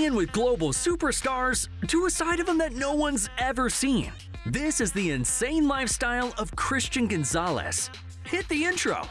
in with global superstars to a side of him that no one's ever seen. This is the insane lifestyle of Christian Gonzalez. Hit the intro.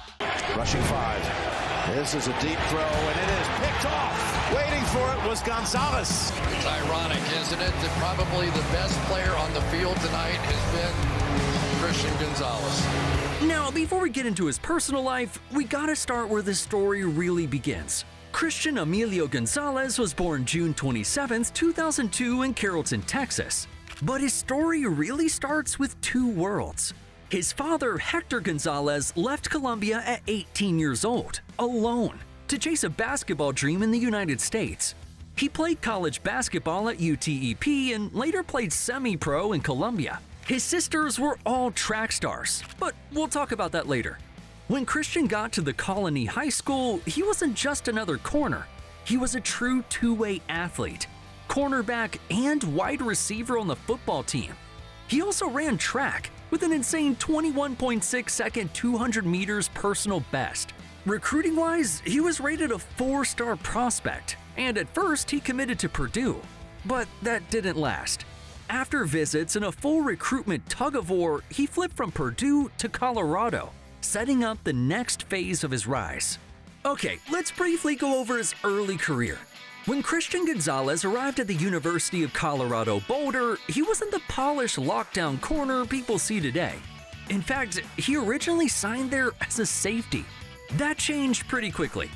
Rushing 5. This is a deep throw, and it is picked off. Waiting for it was Gonzalez. It's ironic, isn't it, that probably the best player on the field tonight has been Christian Gonzalez. Now, before we get into his personal life, we gotta start where this story really begins. Christian Emilio Gonzalez was born June 27, 2002 in Carrollton, Texas. But his story really starts with two worlds. His father, Hector Gonzalez, left Colombia at 18 years old, alone, to chase a basketball dream in the United States. He played college basketball at UTEP and later played semi-pro in Colombia. His sisters were all track stars, but we'll talk about that later. When Christian got to the Colony High School, he wasn't just another corner. He was a true two-way athlete, cornerback and wide receiver on the football team. He also ran track with an insane 21.6 second 200 meters personal best. Recruiting-wise, he was rated a 4-star prospect, and at first he committed to Purdue. But that didn't last. After visits and a full recruitment tug-of-war, he flipped from Purdue to Colorado, setting up the next phase of his rise. Okay, let's briefly go over his early career. When Christian Gonzalez arrived at the University of Colorado Boulder, he wasn't the polished lockdown corner people see today. In fact, he originally signed there as a safety. That changed pretty quickly.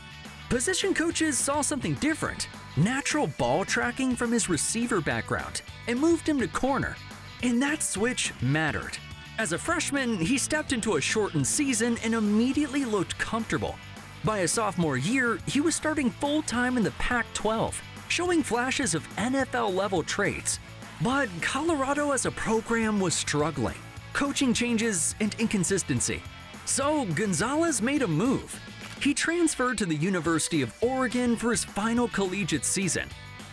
Position coaches saw something different, natural ball tracking from his receiver background, and moved him to corner. And that switch mattered. As a freshman, he stepped into a shortened season and immediately looked comfortable. By his sophomore year, he was starting full-time in the Pac-12, showing flashes of NFL-level traits. But Colorado as a program was struggling, coaching changes and inconsistency. So Gonzalez made a move. He transferred to the University of Oregon for his final collegiate season.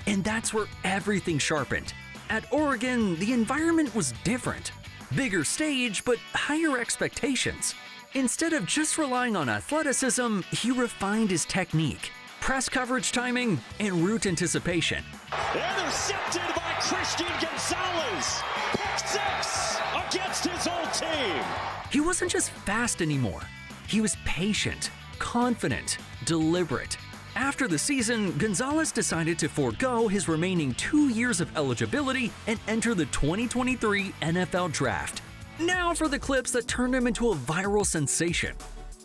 And that's where everything sharpened. At Oregon, the environment was different. Bigger stage, but higher expectations. Instead of just relying on athleticism, he refined his technique, press coverage timing, and route anticipation. Intercepted by Christian Gonzalez. Pick 6 against his old team. He wasn't just fast anymore. He was patient, confident, deliberate. After the season, Gonzalez decided to forego his remaining 2 years of eligibility and enter the 2023 NFL Draft. Now for the clips that turned him into a viral sensation.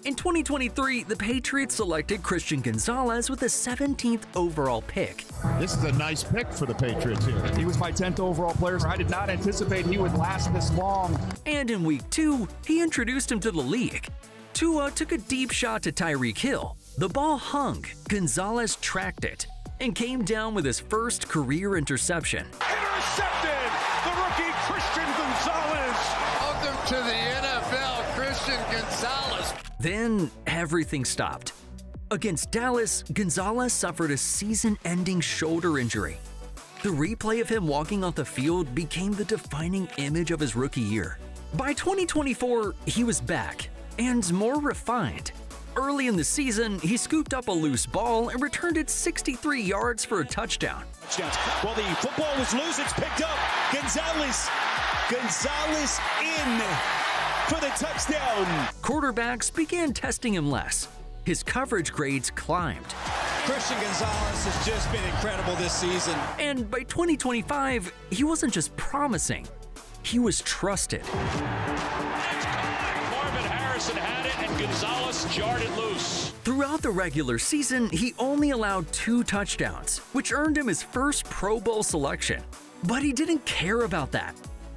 In 2023, the Patriots selected Christian Gonzalez with the 17th overall pick. This is a nice pick for the Patriots here. He was my 10th overall player. I did not anticipate he would last this long. And in week 2, he introduced him to the league. Tua took a deep shot to Tyreek Hill. The ball hung, Gonzalez tracked it, and came down with his first career interception. Intercepted! The rookie Christian Gonzalez! Welcome to the NFL, Christian Gonzalez. Then everything stopped. Against Dallas, Gonzalez suffered a season-ending shoulder injury. The replay of him walking off the field became the defining image of his rookie year. By 2024, he was back, and more refined. Early in the season, he scooped up a loose ball and returned it 63 yards for a touchdown. Well, the football was loose. It's picked up. Gonzalez in for the touchdown. Quarterbacks began testing him less. His coverage grades climbed. Christian Gonzalez has just been incredible this season. And by 2025, he wasn't just promising, he was trusted. Marvin Harrison had it, and Gonzalez jarred it loose. Throughout the regular season, he only allowed 2 touchdowns, which earned him his first Pro Bowl selection. But he didn't care about that.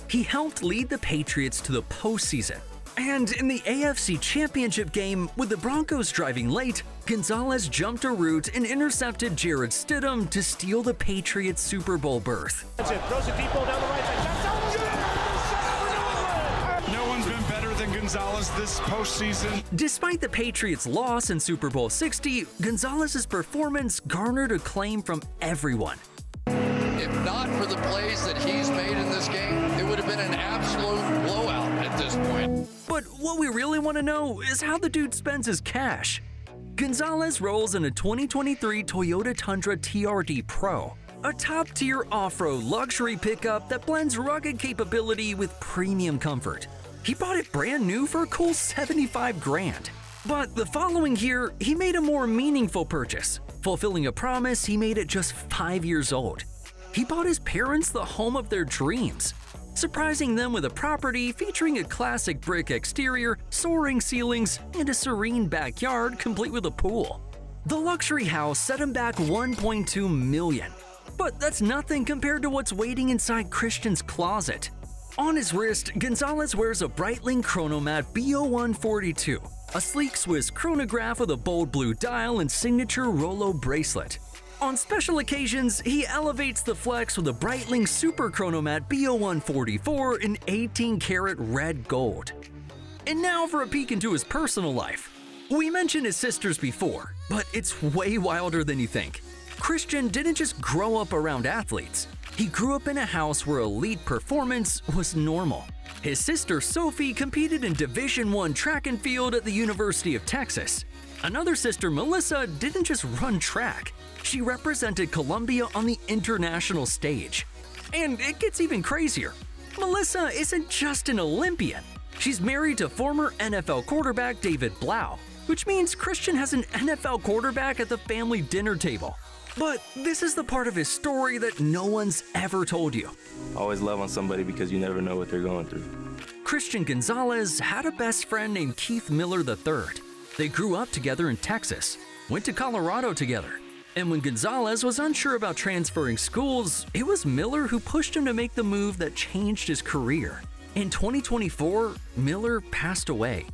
He helped lead the Patriots to the postseason. And in the AFC Championship game, with the Broncos driving late, Gonzalez jumped a route and intercepted Jarrett Stidham to steal the Patriots' Super Bowl berth. That's it. Throws a deep ball down the right side. No one's been better than Gonzalez this postseason. Despite the Patriots' loss in Super Bowl 60, Gonzalez's performance garnered acclaim from everyone. If not for the plays that he's made in this game, it would have been an absolute blowout at this point. But what we really want to know is how the dude spends his cash. Gonzalez rolls in a 2023 Toyota Tundra TRD Pro, A top-tier off-road luxury pickup that blends rugged capability with premium comfort. He bought it brand new for a cool $75,000. But the following year, he made a more meaningful purchase, fulfilling a promise he made at just 5 years old. He bought his parents the home of their dreams, surprising them with a property featuring a classic brick exterior, soaring ceilings, and a serene backyard complete with a pool. The luxury house set him back $1.2 million. But that's nothing compared to what's waiting inside Christian's closet. On his wrist, Gonzalez wears a Breitling Chronomat BO142, a sleek Swiss chronograph with a bold blue dial and signature Rollo bracelet. On special occasions, he elevates the flex with a Breitling Super Chronomat BO144 in 18-karat red gold. And now for a peek into his personal life. We mentioned his sisters before, but it's way wilder than you think. Christian didn't just grow up around athletes. He grew up in a house where elite performance was normal. His sister Sophie competed in Division I track and field at the University of Texas. Another sister, Melissa, didn't just run track. She represented Colombia on the international stage. And it gets even crazier. Melissa isn't just an Olympian. She's married to former NFL quarterback David Blau, which means Christian has an NFL quarterback at the family dinner table. But this is the part of his story that no one's ever told you. Always love on somebody because you never know what they're going through. Christian Gonzalez had a best friend named Keith Miller III. They grew up together in Texas, went to Colorado together. And when Gonzalez was unsure about transferring schools, it was Miller who pushed him to make the move that changed his career. In 2024, Miller passed away.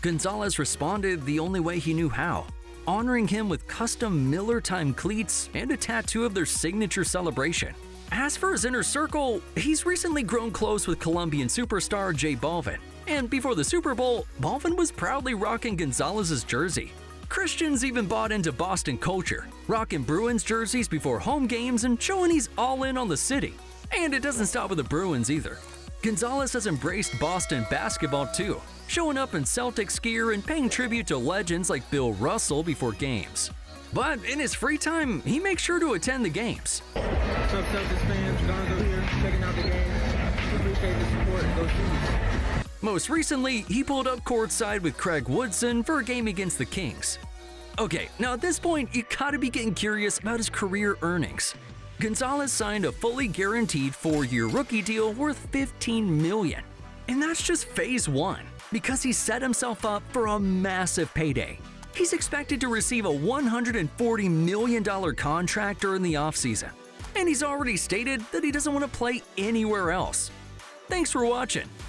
Gonzalez responded the only way he knew how, honoring him with custom Miller Time cleats and a tattoo of their signature celebration. As for his inner circle, he's recently grown close with Colombian superstar J Balvin. And before the Super Bowl, Balvin was proudly rocking Gonzalez's jersey. Christian's even bought into Boston culture, rocking Bruins jerseys before home games and showing he's all in on the city. And it doesn't stop with the Bruins either. Gonzalez has embraced Boston basketball too, showing up in Celtics gear and paying tribute to legends like Bill Russell before games. But in his free time, he makes sure to attend the games. What's up, Celtics fans? Gonna go here, checking out the games. Appreciate the support. Go Chiefs. Most recently, he pulled up courtside with Craig Woodson for a game against the Kings. Okay, now at this point, you gotta be getting curious about his career earnings. Gonzalez signed a fully guaranteed 4-year rookie deal worth $15 million. And that's just phase one, because he set himself up for a massive payday. He's expected to receive a $140 million contract during the offseason. And he's already stated that he doesn't want to play anywhere else. Thanks for watching.